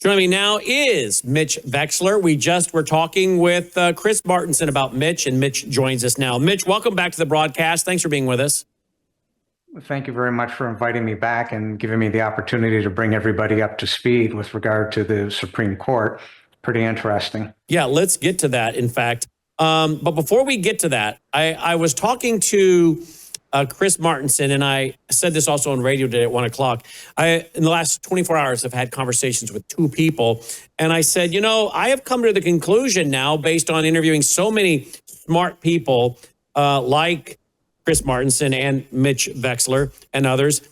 Joining me now is Mitch Vexler. We just were talking with Chris Martenson about Mitch, and Mitch joins us now. Mitch, welcome back to the broadcast. Thanks for being with us. Thank you very much for inviting me back and giving me the opportunity to bring everybody up to speed with regard to the Supreme Court. Pretty interesting. Yeah, let's get to that, in fact. But before we get to that, I was talking to Chris Martenson, and I said this also on radio today at 1 o'clock. In the last 24 hours, I've had conversations with two people, and I said, I have come to the conclusion now, based on interviewing so many smart people like Chris Martenson and Mitch Vexler and others,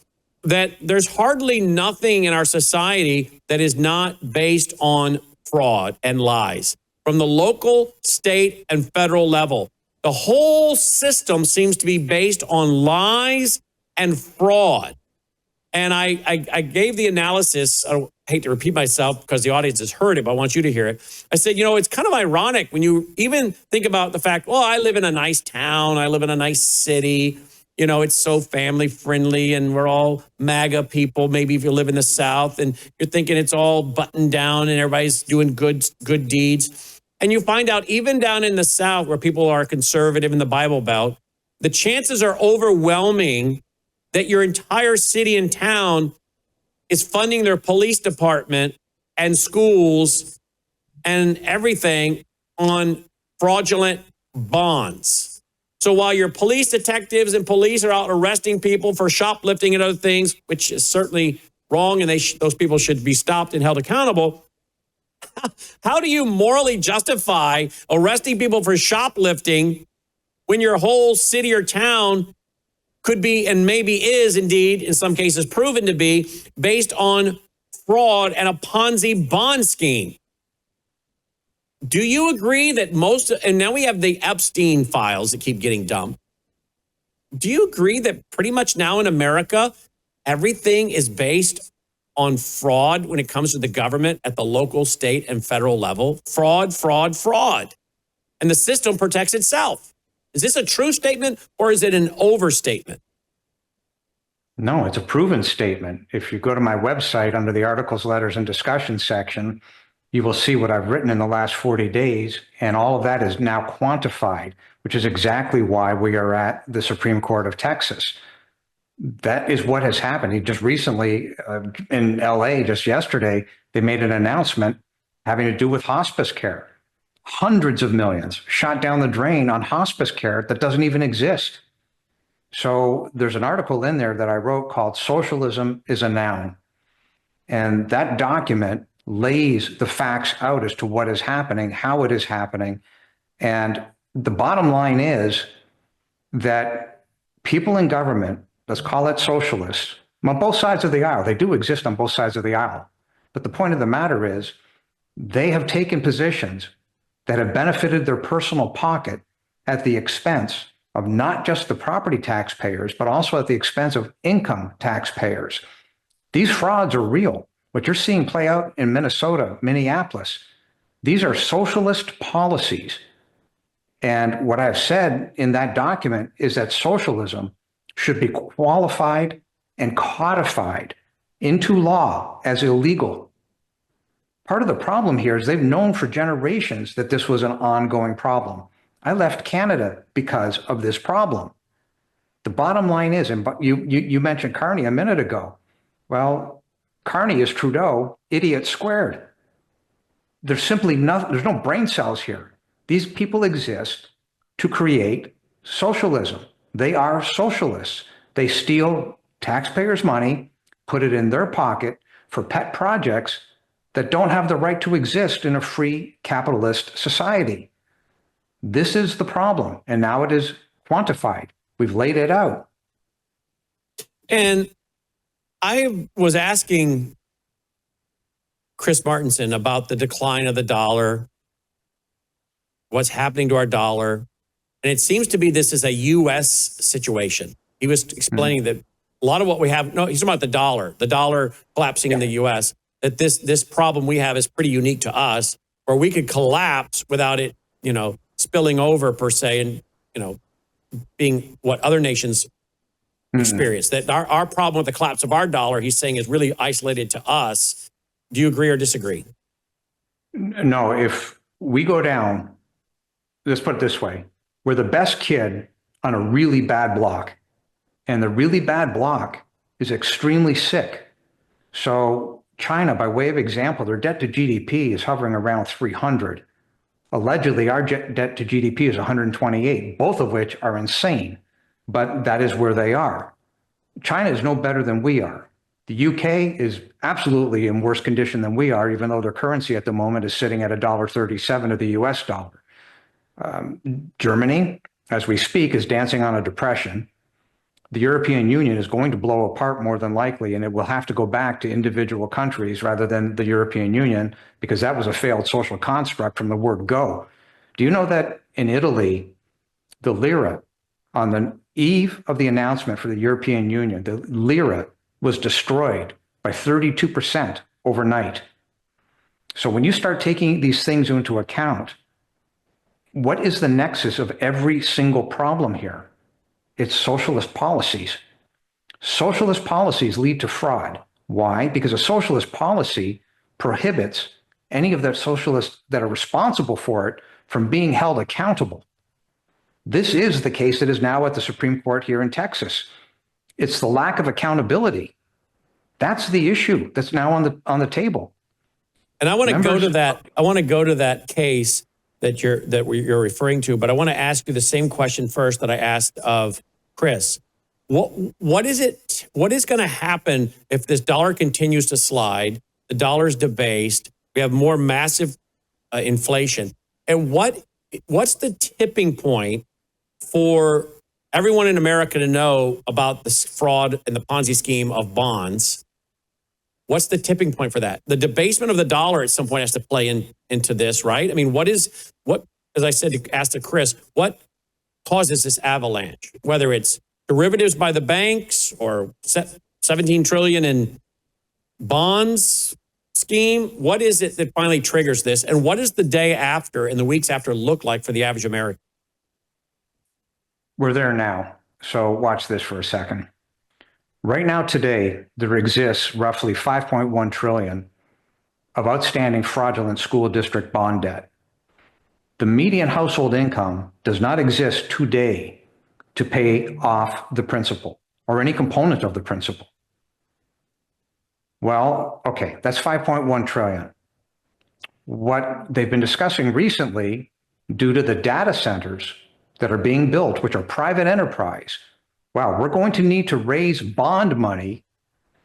that there's hardly nothing in our society that is not based on fraud and lies from the local, state, and federal level. The whole system seems to be based on lies and fraud. And I gave the analysis. I hate to repeat myself because the audience has heard it, but I want you to hear it. I said, it's kind of ironic when you even think about the fact, well, I live in a nice town. I live in a nice city. It's so family friendly and we're all MAGA people. Maybe if you live in the South and you're thinking it's all buttoned down and everybody's doing good deeds. And you find out even down in the South where people are conservative in the Bible Belt, the chances are overwhelming that your entire city and town is funding their police department and schools and everything on fraudulent bonds. So while your police detectives and police are out arresting people for shoplifting and other things, which is certainly wrong, and those people should be stopped and held accountable, how do you morally justify arresting people for shoplifting when your whole city or town could be, and maybe is indeed, in some cases proven to be, based on fraud and a Ponzi bond scheme? Do you agree that and now we have the Epstein files that keep getting dumped. Do you agree that pretty much now in America, everything is based on fraud when it comes to the government at the local, state, and federal level? Fraud, fraud, fraud. And the system protects itself. Is this a true statement or is it an overstatement? No, it's a proven statement. If you go to my website under the articles, letters, and discussion section, you will see what I've written in the last 40 days, and all of that is now quantified, which is exactly why we are at the Supreme Court of Texas. That is what has happened. Just recently in LA, just yesterday, they made an announcement having to do with hospice care. Hundreds of millions shot down the drain on hospice care that doesn't even exist. So there's an article in there that I wrote called Socialism is a Noun. And that document lays the facts out as to what is happening, how it is happening. And the bottom line is that people in government, let's call it socialists, on both sides of the aisle, they do exist on both sides of the aisle. But the point of the matter is they have taken positions that have benefited their personal pocket at the expense of not just the property taxpayers, but also at the expense of income taxpayers. These frauds are real. What you're seeing play out in Minnesota, Minneapolis, these are socialist policies. And what I've said in that document is that socialism should be qualified and codified into law as illegal. Part of the problem here is they've known for generations that this was an ongoing problem. I left Canada because of this problem. The bottom line is, and you mentioned Carney a minute ago. Well, Carney is Trudeau, idiot squared. There's simply there's no brain cells here. These people exist to create socialism. They are socialists. They steal taxpayers' money, put it in their pocket for pet projects that don't have the right to exist in a free capitalist society. This is the problem, and now it is quantified. We've laid it out. And I was asking Chris Martenson about the decline of the dollar, what's happening to our dollar. And it seems to be this is a U.S. situation. He was explaining that a lot of what we have, no, he's talking about the dollar collapsing in the U.S., that this problem we have is pretty unique to us, where we could collapse without it, spilling over per se and, being what other nations experience. That our problem with the collapse of our dollar, he's saying, is really isolated to us. Do you agree or disagree? No, if we go down, let's put it this way, we're the best kid on a really bad block, and the really bad block is extremely sick. So China, by way of example, their debt to GDP is hovering around 300. Allegedly, our debt to GDP is 128, both of which are insane, but that is where they are. China is no better than we are. The UK is absolutely in worse condition than we are, even though their currency at the moment is sitting at $1.37 of the US dollar. Germany, as we speak, is dancing on a depression. The European Union is going to blow apart more than likely, and it will have to go back to individual countries rather than the European Union, because that was a failed social construct from the word go. Do you know that in Italy, the lira, on the eve of the announcement for the European Union, the lira was destroyed by 32% overnight? So when you start taking these things into account, what is the nexus of every single problem here? It's socialist policies. Socialist policies lead to fraud. Why? Because a socialist policy prohibits any of the socialists that are responsible for it from being held accountable. This is the case that is now at the Supreme Court here in Texas. It's the lack of accountability. That's the issue that's now on the table. And I want to go to that. I want to go to that case that you're referring to, but I want to ask you the same question first that I asked of Chris. What is it? What is going to happen if this dollar continues to slide? The dollar's debased. We have more massive inflation. And what's the tipping point for everyone in America to know about this fraud and the Ponzi scheme of bonds? What's the tipping point for that? The debasement of the dollar at some point has to play into this, right? I mean, as I said, asked to Chris, what causes this avalanche? Whether it's derivatives by the banks or 17 trillion in bonds scheme, what is it that finally triggers this? And what does the day after and the weeks after look like for the average American? We're there now. So watch this for a second. Right now, today, there exists roughly 5.1 trillion of outstanding fraudulent school district bond debt. The median household income does not exist today to pay off the principal or any component of the principal. Well, okay, that's 5.1 trillion. What they've been discussing recently, due to the data centers that are being built, which are private enterprise, wow, we're going to need to raise bond money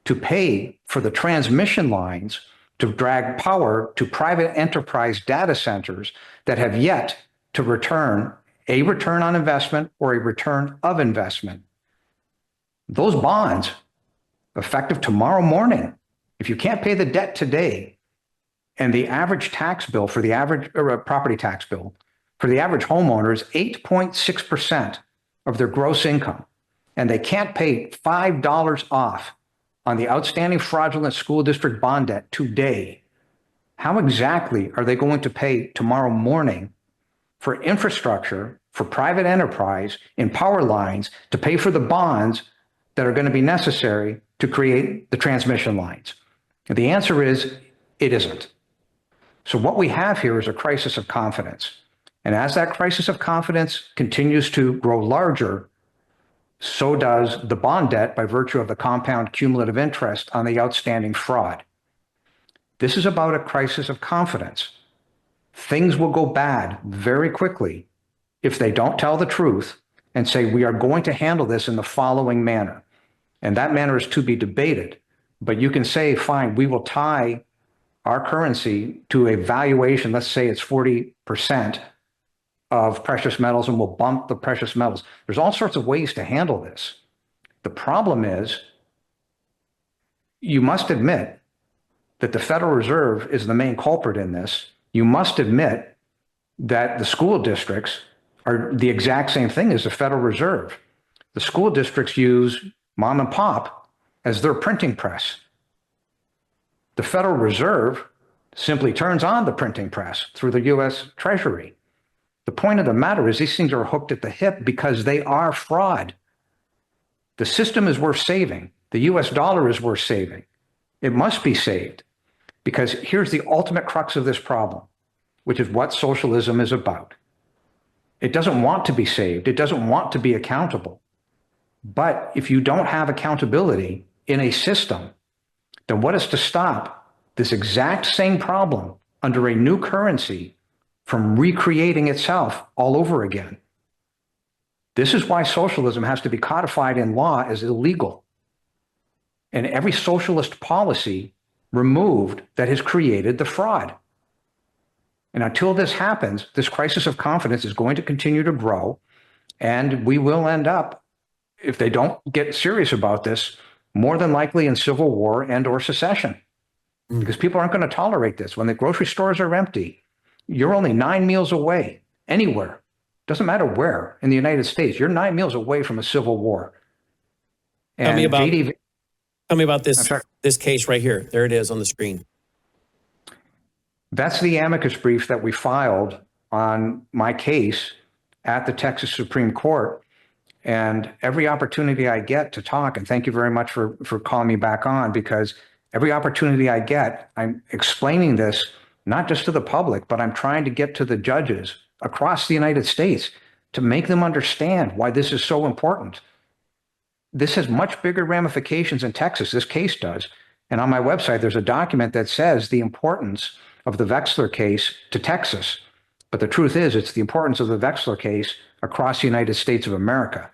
to pay for the transmission lines to drag power to private enterprise data centers that have yet to return a return on investment or a return of investment. Those bonds, effective tomorrow morning, if you can't pay the debt today, and the average tax bill for the average property tax bill for the average homeowner is 8.6% of their gross income, and they can't pay $5 off on the outstanding fraudulent school district bond debt today, how exactly are they going to pay tomorrow morning for infrastructure, for private enterprise in power lines to pay for the bonds that are going to be necessary to create the transmission lines? And the answer is it isn't. So what we have here is a crisis of confidence. And as that crisis of confidence continues to grow larger, so does the bond debt by virtue of the compound cumulative interest on the outstanding fraud. This is about a crisis of confidence. Things will go bad very quickly if they don't tell the truth and say, we are going to handle this in the following manner. And that manner is to be debated. But you can say, fine, we will tie our currency to a valuation, let's say it's 40% of precious metals, and we'll bump the precious metals. There's all sorts of ways to handle this. The problem is, you must admit that the Federal Reserve is the main culprit in this. You must admit that the school districts are the exact same thing as the Federal Reserve. The school districts use mom and pop as their printing press. The Federal Reserve simply turns on the printing press through the U.S. Treasury. The point of the matter is these things are hooked at the hip because they are fraud. The system is worth saving. The US dollar is worth saving. It must be saved. Because here's the ultimate crux of this problem, which is what socialism is about. It doesn't want to be saved. It doesn't want to be accountable. But if you don't have accountability in a system, then what is to stop this exact same problem under a new currency from recreating itself all over again? This is why socialism has to be codified in law as illegal. And every socialist policy removed that has created the fraud. And until this happens, this crisis of confidence is going to continue to grow. And we will end up, if they don't get serious about this, more than likely in civil war and or secession. Because people aren't going to tolerate this. When the grocery stores are empty, you're only 9 meals away, anywhere. Doesn't matter where in the United States, you're 9 meals away from a civil war. And tell me about this case right here. There it is on the screen. That's the amicus brief that we filed on my case at the Texas Supreme Court. And every opportunity I get to talk, and thank you very much for calling me back on, because every opportunity I get, I'm explaining this not just to the public, but I'm trying to get to the judges across the United States to make them understand why this is so important. This has much bigger ramifications in Texas, this case does. And on my website, there's a document that says the importance of the Vexler case to Texas. But the truth is, it's the importance of the Vexler case across the United States of America.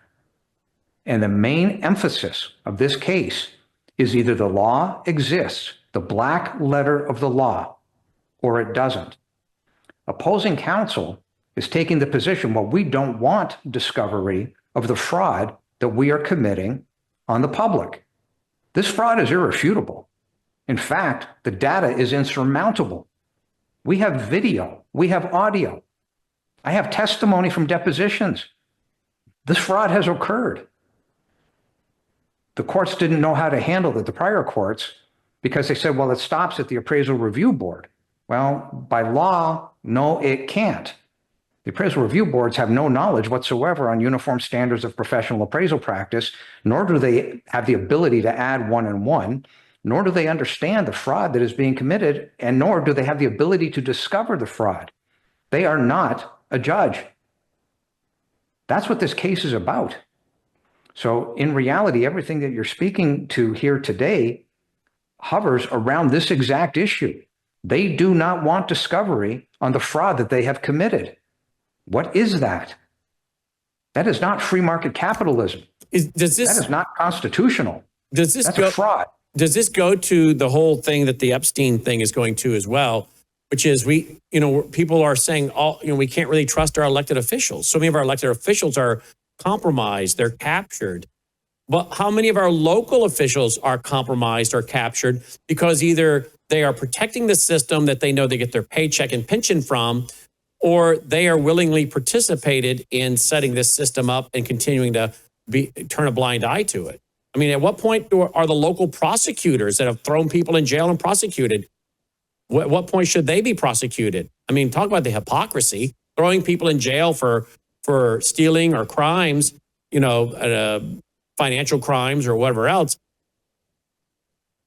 And the main emphasis of this case is either the law exists, the black letter of the law, or it doesn't. Opposing counsel is taking the position, well, we don't want discovery of the fraud that we are committing on the public. This fraud is irrefutable. In fact, the data is insurmountable. We have video, we have audio. I have testimony from depositions. This fraud has occurred. The courts didn't know how to handle it, the prior courts, because they said, well, it stops at the appraisal review board. Well, by law, no, it can't. The appraisal review boards have no knowledge whatsoever on uniform standards of professional appraisal practice, nor do they have the ability to add 1 and 1, nor do they understand the fraud that is being committed, and nor do they have the ability to discover the fraud. They are not a judge. That's what this case is about. So in reality, everything that you're speaking to here today hovers around this exact issue. They do not want discovery on the fraud that they have committed. What is that? That is not free market capitalism. That is not constitutional. That's a fraud. Does this go to the whole thing that the Epstein thing is going to as well, which is people are saying, we can't really trust our elected officials. So many of our elected officials are compromised, they're captured. But how many of our local officials are compromised or captured because either they are protecting the system that they know they get their paycheck and pension from, or they are willingly participated in setting this system up and continuing to turn a blind eye to it? I mean, at what point are the local prosecutors that have thrown people in jail and prosecuted, at what point should they be prosecuted? I mean, talk about the hypocrisy, throwing people in jail for stealing or crimes, financial crimes or whatever else.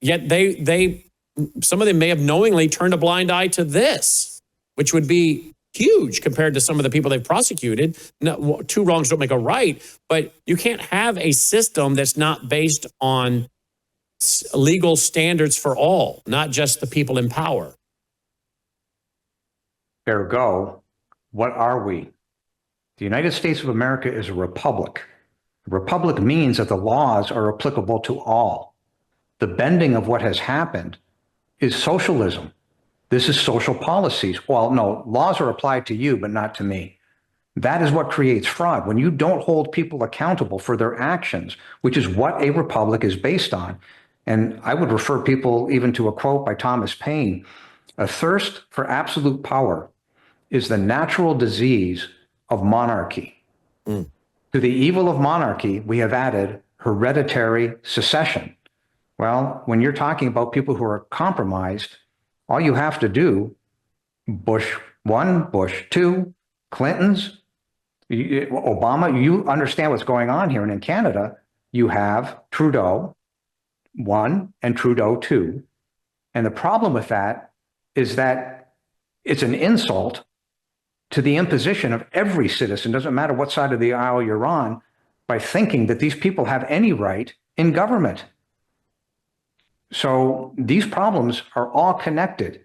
Yet some of them may have knowingly turned a blind eye to this, which would be huge compared to some of the people they've prosecuted. No, two wrongs don't make a right, but you can't have a system that's not based on legal standards for all, not just the people in power. Ergo, what are we? The United States of America is a republic. A republic means that the laws are applicable to all. The bending of what has happened is socialism. This is social policies. Well, no, laws are applied to you, but not to me. That is what creates fraud. When you don't hold people accountable for their actions, which is what a republic is based on. And I would refer people even to a quote by Thomas Paine: "A thirst for absolute power is the natural disease of monarchy." To the evil of monarchy, we have added hereditary succession. Well, when you're talking about people who are compromised, all you have to do, Bush 1, Bush 2, Clintons, Obama, you understand what's going on here. And in Canada, you have Trudeau 1 and Trudeau 2. And the problem with that is that it's an insult to the imposition of every citizen, doesn't matter what side of the aisle you're on, by thinking that these people have any right in government. So these problems are all connected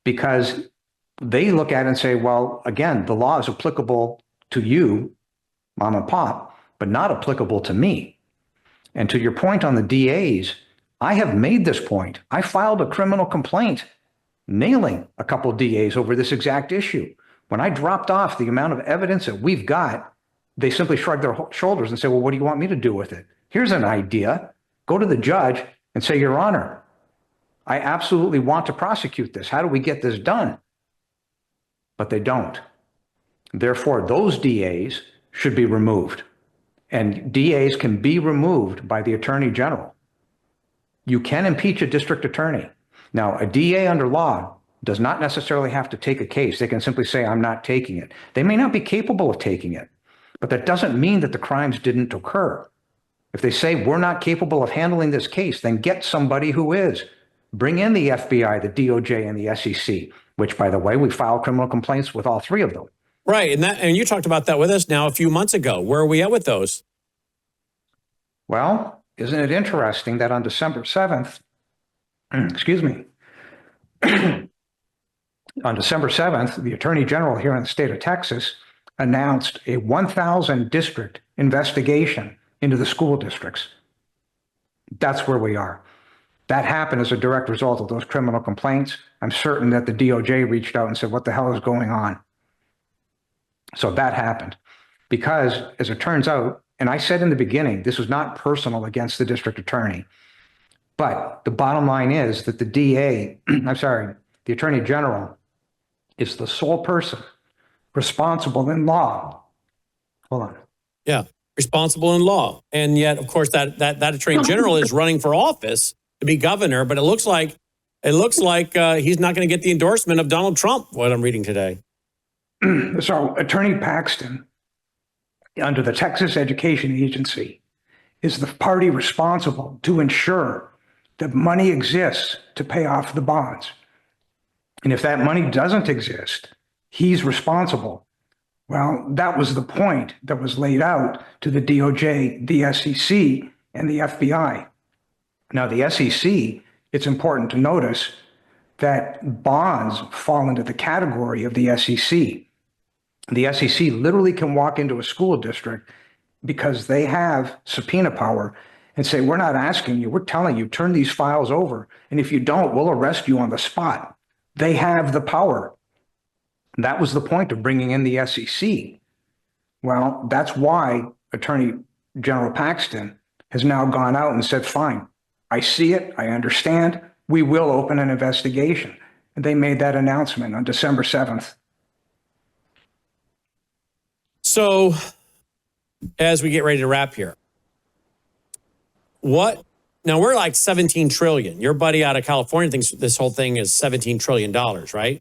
because they look at it and say, well, again, the law is applicable to you, mom and pop, but not applicable to me. And to your point on the DAs, I have made this point. I filed a criminal complaint nailing a couple of DAs over this exact issue. When I dropped off the amount of evidence that we've got, they simply shrugged their shoulders and said, well, what do you want me to do with it? Here's an idea. Go to the judge and say, Your Honor, I absolutely want to prosecute this. How do we get this done? But they don't. Therefore, those DAs should be removed. And DAs can be removed by the Attorney General. You can impeach a district attorney. Now, a DA under law does not necessarily have to take a case. They can simply say, I'm not taking it. They may not be capable of taking it, but that doesn't mean that the crimes didn't occur. If they say, we're not capable of handling this case, then get somebody who is. Bring in the FBI, the DOJ, and the SEC, which, by the way, we filed criminal complaints with all three of them. Right. And you talked about that with us now a few months ago. Where are we at with those? Well, isn't it interesting that on December 7th, excuse me, on December 7th, the Attorney General here in the state of Texas announced a 1,000 district investigation into the school districts. That's where we are. That happened as a direct result of those criminal complaints. I'm certain that the DOJ reached out and said, what the hell is going on? So that happened because, as it turns out, and I said in the beginning, this was not personal against the district attorney, but the bottom line is that the Attorney General is the sole person responsible in law. Hold on. Yeah, responsible in law. And yet, of course, that Attorney General is running for office to be governor, but it looks like he's not going to get the endorsement of Donald Trump, what I'm reading today. So Attorney Paxton, under the Texas Education Agency, is the party responsible to ensure that money exists to pay off the bonds. And if that money doesn't exist, he's responsible. Well, that was the point that was laid out to the DOJ, the SEC, and the FBI. Now, the SEC, it's important to notice that bonds fall into the category of the SEC. The SEC literally can walk into a school district because they have subpoena power and say, we're not asking you, we're telling you, turn these files over. And if you don't, we'll arrest you on the spot. They have the power. That was the point of bringing in the SEC. Well, that's why Attorney General Paxton has now gone out and said, fine, I see it, I understand, we will open an investigation. And they made that announcement on December 7th. So, as we get ready to wrap here, now we're like 17 trillion. Your buddy out of California thinks this whole thing is $17 trillion, right?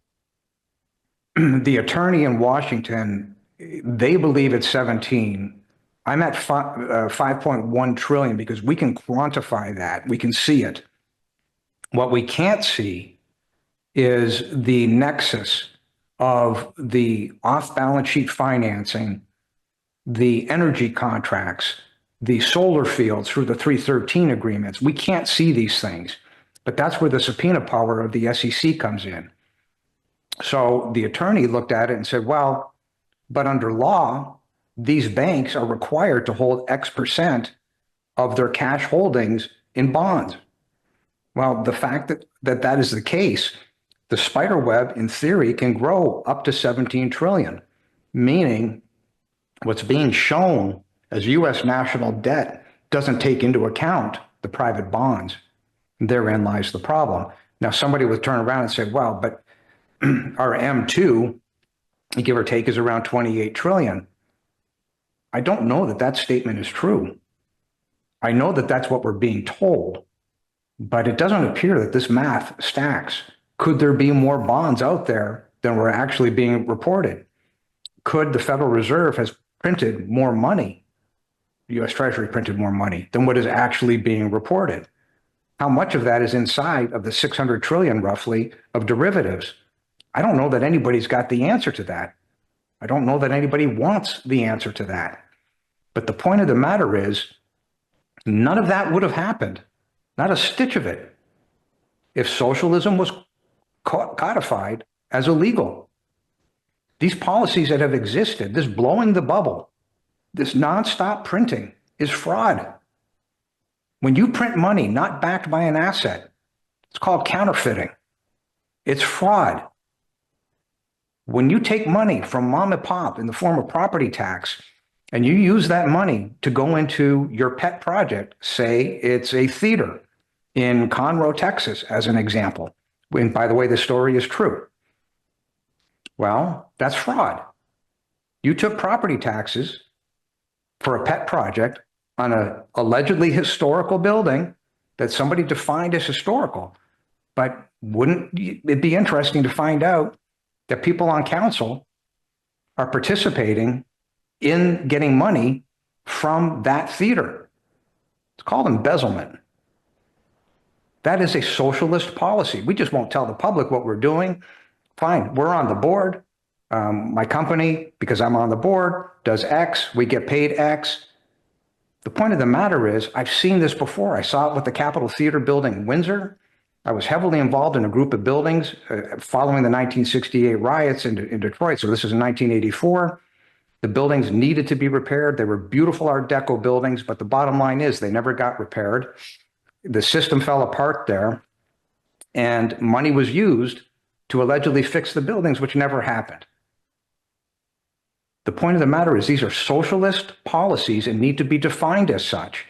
The attorney in Washington, they believe it's 17. I'm at 5.1 trillion because we can quantify that. We can see it. What we can't see is the nexus of the off-balance sheet financing, the energy contracts, the solar fields through the 313 agreements. We can't see these things, but that's where the subpoena power of the SEC comes in. So the attorney looked at it and said, well, but under law, these banks are required to hold X% of their cash holdings in bonds. Well, the fact that is the case, the spider web in theory can grow up to 17 trillion, meaning what's being shown as US national debt doesn't take into account the private bonds. Therein lies the problem. Now, somebody would turn around and say, well, but our M2, give or take, is around 28 trillion. I don't know that that statement is true. I know that that's what we're being told, but it doesn't appear that this math stacks. Could there be more bonds out there than were actually being reported? Could the Federal Reserve has printed more money, the US Treasury printed more money than what is actually being reported? How much of that is inside of the 600 trillion roughly of derivatives? I don't know that anybody's got the answer to that. I don't know that anybody wants the answer to that. But the point of the matter is, none of that would have happened, not a stitch of it, if socialism was codified as illegal. These policies that have existed, this blowing the bubble, this nonstop printing is fraud. When you print money not backed by an asset, it's called counterfeiting. It's fraud. When you take money from mom and pop in the form of property tax, and you use that money to go into your pet project, say it's a theater in Conroe, Texas, as an example. And by the way, the story is true. Well, that's fraud. You took property taxes for a pet project on an allegedly historical building that somebody defined as historical. But wouldn't it be interesting to find out that people on council are participating in getting money from that theater? It's called embezzlement. That is a socialist policy. We just won't tell the public what we're doing. Fine, we're on the board. My company, because I'm on the board, does X. We get paid X. The point of the matter is, I've seen this before. I saw it with the Capitol Theater building in Windsor. I was heavily involved in a group of buildings following the 1968 riots in Detroit. So this is in 1984. The buildings needed to be repaired. They were beautiful Art Deco buildings, but the bottom line is they never got repaired. The system fell apart there, and money was used to allegedly fix the buildings, which never happened. The point of the matter is these are socialist policies and need to be defined as such.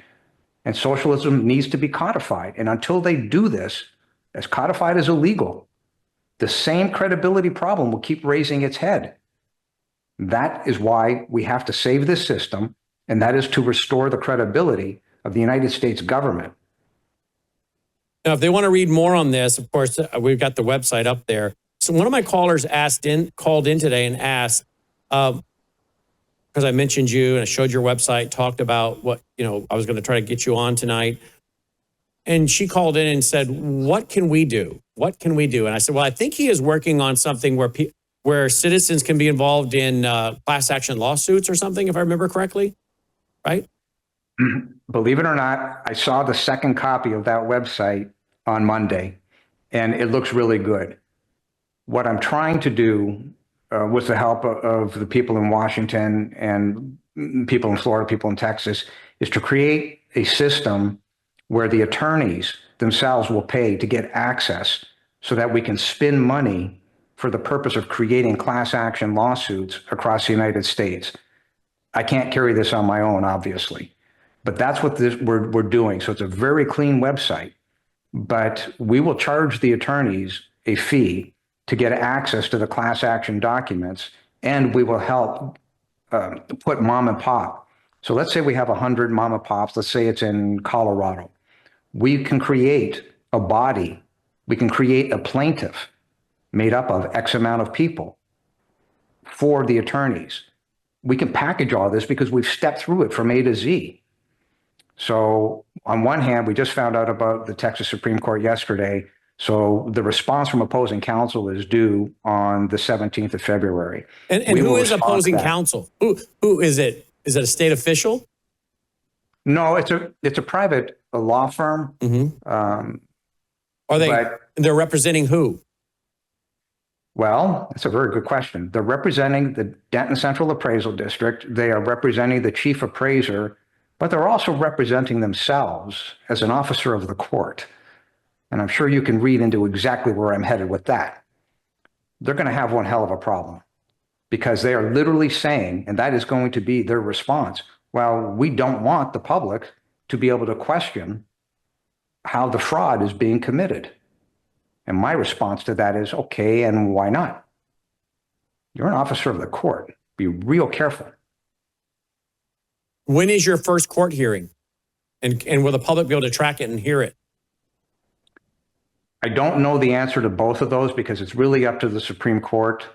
And socialism needs to be codified. And until they do this, as codified as illegal, the same credibility problem will keep raising its head. That is why we have to save this system, and that is to restore the credibility of the United States government. Now, if they want to read more on this, of course, we've got the website up there. So one of my callers called in today and asked, because I mentioned you and I showed your website, talked about what, I was going to try to get you on tonight. And she called in and said, what can we do? What can we do? And I said, well, I think he is working on something where citizens can be involved in class action lawsuits or something, if I remember correctly, right? Believe it or not, I saw the second copy of that website on Monday, and it looks really good. What I'm trying to do with the help of the people in Washington and people in Florida, people in Texas, is to create a system where the attorneys themselves will pay to get access so that we can spend money for the purpose of creating class action lawsuits across the United States. I can't carry this on my own, obviously, but that's what we're doing. So it's a very clean website, but we will charge the attorneys a fee to get access to the class action documents, and we will help put mom and pop. So let's say we have 100 mom and pops. Let's say it's in Colorado. We can create a body. We can create a plaintiff made up of X amount of people for the attorneys. We can package all this because we've stepped through it from A to Z. So on one hand, we just found out about the Texas Supreme Court yesterday. So the response from opposing counsel is due on the 17th of February. And who is opposing counsel? Who is it? Is it a state official? No, it's a private law firm. Mm-hmm. They're representing who? Well, that's a very good question. They're representing the Denton Central Appraisal District. They are representing the chief appraiser, but they're also representing themselves as an officer of the court. And I'm sure you can read into exactly where I'm headed with that. They're going to have one hell of a problem because they are literally saying, and that is going to be their response, well, we don't want the public to be able to question how the fraud is being committed. And my response to that is, okay, and why not? You're an officer of the court. Be real careful. When is your first court hearing? And will the public be able to track it and hear it? I don't know the answer to both of those because it's really up to the Supreme Court.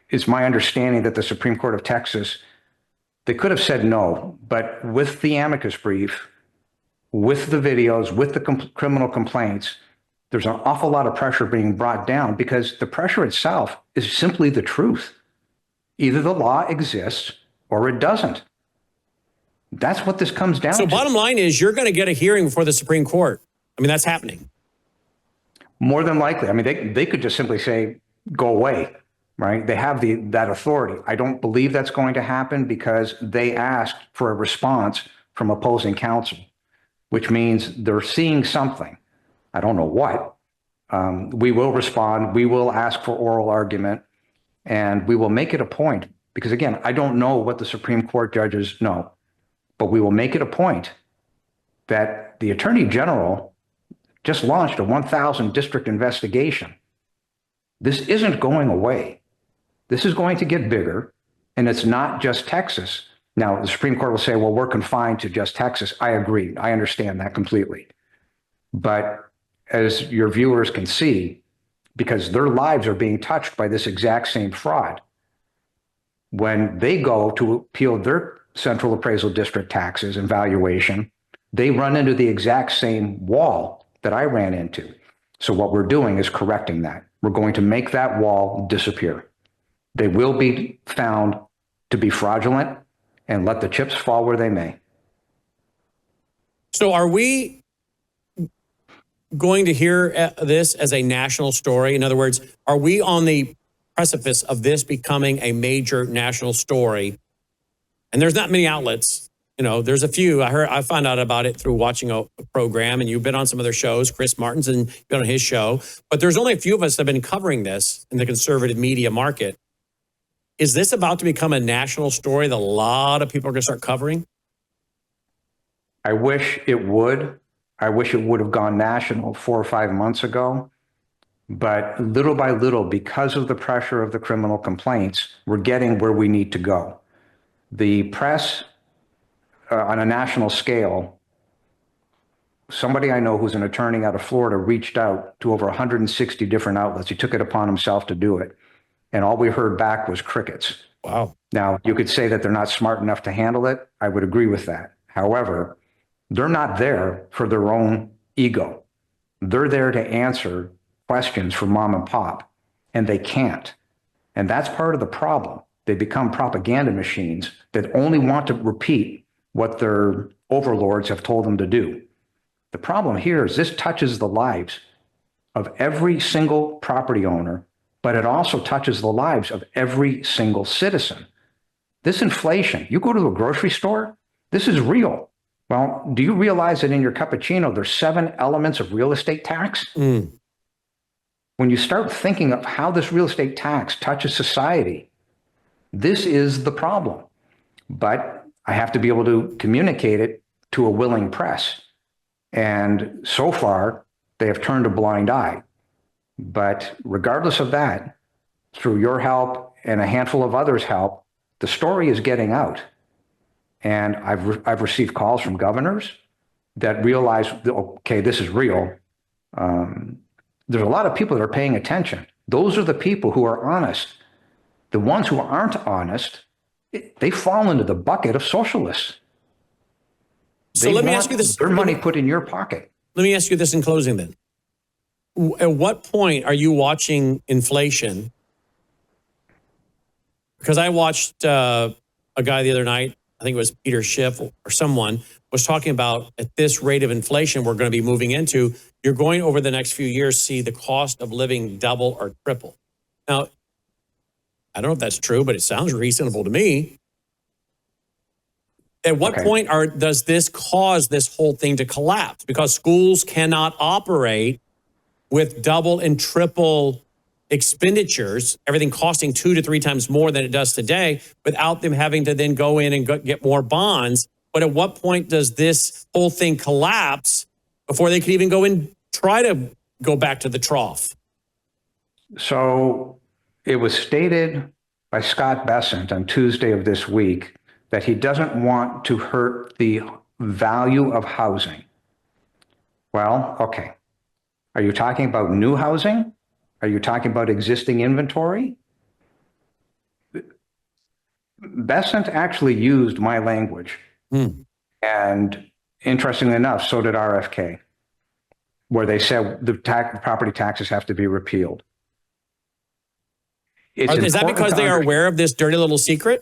It's my understanding that the Supreme Court of Texas, they could have said no, but with the amicus brief, with the videos, with the criminal complaints, there's an awful lot of pressure being brought down because the pressure itself is simply the truth. Either the law exists or it doesn't. That's what this comes down to. So bottom line is you're going to get a hearing before the Supreme Court. I mean, that's happening. More than likely. I mean, they could just simply say, go away, right? They have that authority. I don't believe that's going to happen because they asked for a response from opposing counsel, which means they're seeing something. I don't know what. We will respond. We will ask for oral argument, and we will make it a point because, again, I don't know what the Supreme Court judges know, but we will make it a point that the Attorney General just launched a 1,000 district investigation. This isn't going away. This is going to get bigger, and it's not just Texas. Now, the Supreme Court will say, well, we're confined to just Texas. I agree. I understand that completely. But as your viewers can see, because their lives are being touched by this exact same fraud, when they go to appeal their central appraisal district taxes and valuation, they run into the exact same wall that I ran into. So what we're doing is correcting that. We're going to make that wall disappear. They will be found to be fraudulent, and let the chips fall where they may. So are we going to hear this as a national story? In other words, are we on the precipice of this becoming a major national story? And there's not many outlets. You know, there's a few. I found out about it through watching a program, and you've been on some other shows. Chris Martinson been on his show, but there's only a few of us that have been covering this in the conservative media market. Is this about to become a national story that a lot of people are going to start covering? I wish it would. I wish it would have gone national 4 or 5 months ago. But little by little, because of the pressure of the criminal complaints, we're getting where we need to go. The press on a national scale, somebody I know who's an attorney out of Florida reached out to over 160 different outlets. He took it upon himself to do it. And all we heard back was crickets. Wow. Now, you could say that they're not smart enough to handle it. I would agree with that. However, they're not there for their own ego. They're there to answer questions from mom and pop, and they can't. And that's part of the problem. They become propaganda machines that only want to repeat what their overlords have told them to do. The problem here is this touches the lives of every single property owner, but it also touches the lives of every single citizen. This inflation, you go to a grocery store, this is real. Well, do you realize that in your cappuccino, there's 7 elements of real estate tax? When you start thinking of how this real estate tax touches society, this is the problem. But I have to be able to communicate it to a willing press. And so far, they have turned a blind eye. But regardless of that, through your help and a handful of others' help, the story is getting out. And I've received calls from governors that realize, okay, this is real. There's a lot of people that are paying attention. Those are the people who are honest. The ones who aren't honest, they fall into the bucket of socialists. So let me ask you this. Their money put in your pocket. Let me ask you this in closing then. At what point are you watching inflation? Because I watched a guy the other night, I think it was Peter Schiff or someone, was talking about at this rate of inflation we're going to be moving into, you're going over the next few years see the cost of living double or triple. Now, I don't know if that's true, but it sounds reasonable to me. At what point does this cause this whole thing to collapse? Because schools cannot operate with double and triple expenditures, everything costing 2 to 3 times more than it does today, without them having to then go in and get more bonds. But at what point does this whole thing collapse before they could even go and try to go back to the trough? So it was stated by Scott Bessent on Tuesday of this week that he doesn't want to hurt the value of housing. Well, okay. Are you talking about new housing? Are you talking about existing inventory? Bessent actually used my language. And Interestingly enough, so did RFK, where they said the property taxes have to be repealed. Is that because they are aware of this dirty little secret?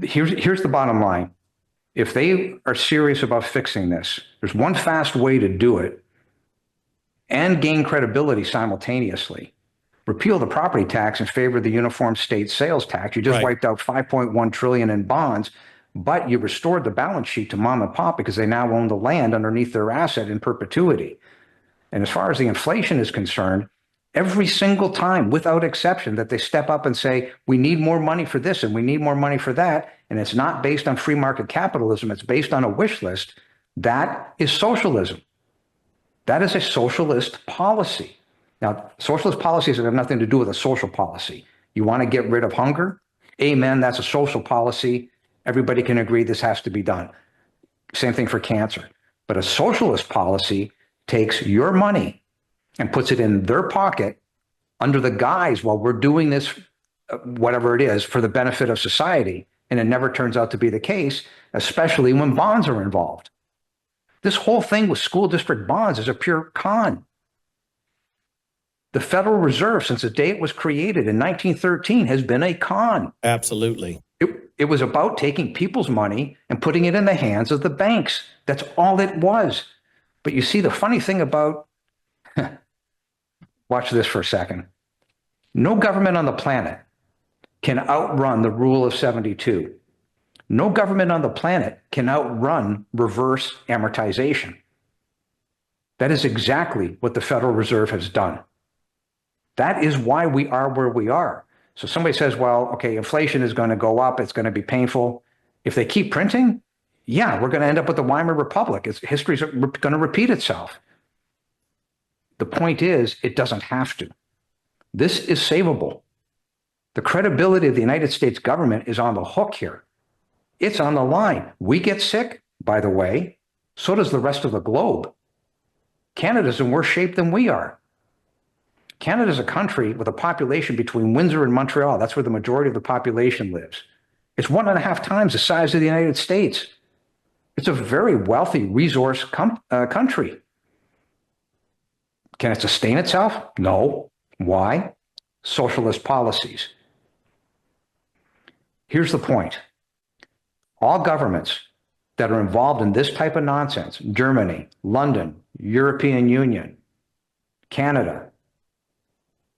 Here's the bottom line. If they are serious about fixing this, there's one fast way to do it and gain credibility simultaneously. Repeal the property tax in favor of the uniform state sales tax. You just wiped out $5.1 trillion in bonds, but you restored the balance sheet to mom and pop because they now own the land underneath their asset in perpetuity. And as far as the inflation is concerned, every single time, without exception, that they step up and say, we need more money for this and we need more money for that, and it's not based on free market capitalism, it's based on a wish list, that is socialism. That is a socialist policy. Now, socialist policies have nothing to do with a social policy. You want to get rid of hunger? Amen, that's a social policy. Everybody can agree this has to be done. Same thing for cancer. But a socialist policy takes your money and puts it in their pocket under the guise, while we're doing this, whatever it is, for the benefit of society. And it never turns out to be the case, especially when bonds are involved. This whole thing with school district bonds is a pure con. The Federal Reserve, since the day it was created in 1913, has been a con. Absolutely. It was about taking people's money and putting it in the hands of the banks. That's all it was. But you see, the funny thing about, watch this for a second. No government on the planet can outrun the rule of 72. No government on the planet can outrun reverse amortization. That is exactly what the Federal Reserve has done. That is why we are where we are. So somebody says, well, okay, inflation is going to go up. It's going to be painful. If they keep printing, yeah, we're going to end up with the Weimar Republic. History's going to repeat itself. The point is, it doesn't have to. This is savable. The credibility of the United States government is on the hook here. It's on the line. We get sick, by the way. So does the rest of the globe. Canada's in worse shape than we are. Canada's a country with a population between Windsor and Montreal. That's where the majority of the population lives. It's 1.5 times the size of the United States. It's a very wealthy resource country. Can it sustain itself? No. Why? Socialist policies. Here's the point. All governments that are involved in this type of nonsense, Germany, London, European Union, Canada,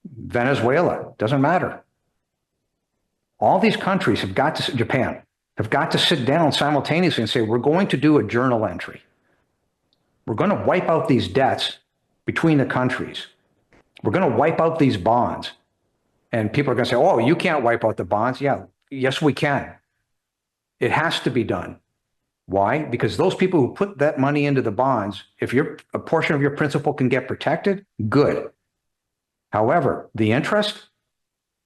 Venezuela, doesn't matter. All these countries have got to, Japan, have got to sit down simultaneously and say, we're going to do a journal entry. We're going to wipe out these debts between the countries. We're going to wipe out these bonds. And people are going to say, oh, you can't wipe out the bonds. Yeah, yes, we can. It has to be done. Why? Because those people who put that money into the bonds, if a portion of your principal can get protected, good. However, the interest,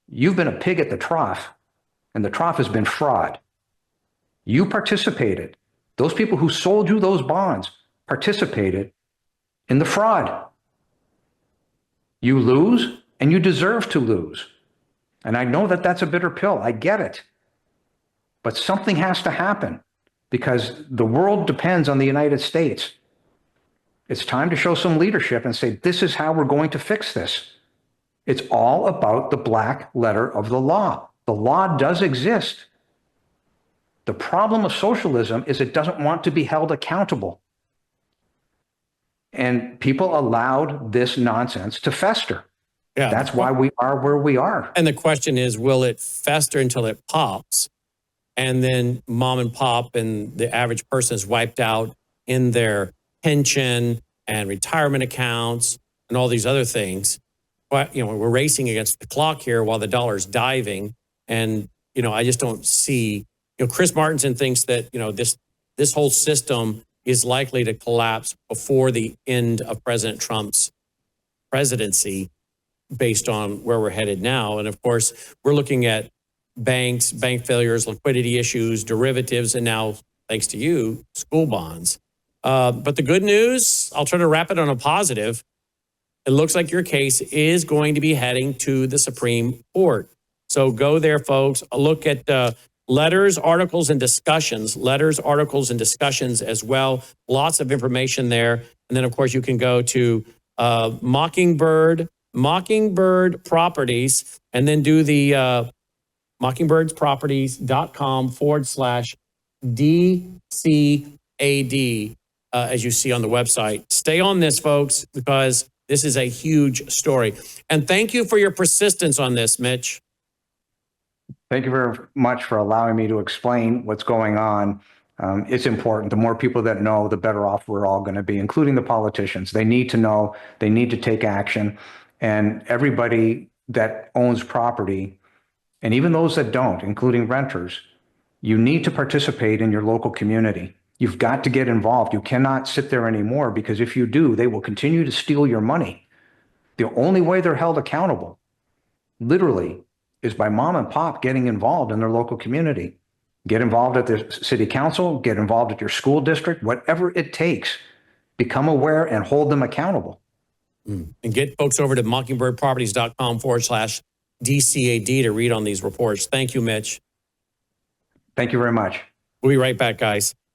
you've been a pig at the trough, and the trough has been fraud. You participated. Those people who sold you those bonds participated in the fraud. You lose, and you deserve to lose. And I know that that's a bitter pill. I get it. But something has to happen because the world depends on the United States. It's time to show some leadership and say, this is how we're going to fix this. It's all about the black letter of the law. The law does exist. The problem of socialism is it doesn't want to be held accountable. And people allowed this nonsense to fester. Yeah, that's why we are where we are. And the question is, will it fester until it pops? And then mom and pop and the average person is wiped out in their pension and retirement accounts and all these other things. But, we're racing against the clock here while the dollar's diving. And, I just don't see, Chris Martinson thinks that, this whole system is likely to collapse before the end of President Trump's presidency based on where we're headed now. And of course, we're looking at banks, bank failures, liquidity issues, derivatives, and now, thanks to you, school bonds. But the good news, I'll try to wrap it on a positive. It looks like your case is going to be heading to the Supreme Court. So go there, folks. Look at letters, articles, and discussions, as well. Lots of information there. And then, of course, you can go to Mockingbird Properties, and then do the mockingbirdsproperties.com/DCAD, as you see on the website. Stay on this, folks, because this is a huge story. And thank you for your persistence on this, Mitch. Thank you very much for allowing me to explain what's going on. It's important. The more people that know, the better off we're all going to be, including the politicians. They need to know, they need to take action. And everybody that owns property, and even those that don't, including renters, you need to participate in your local community. You've got to get involved. You cannot sit there anymore, because if you do, they will continue to steal your money. The only way they're held accountable, literally, is by mom and pop getting involved in their local community. Get involved at the city council, get involved at your school district, whatever it takes. Become aware and hold them accountable. And get folks over to mockingbirdproperties.com/DCAD to read on these reports. Thank you, Mitch. Thank you very much. We'll be right back, guys.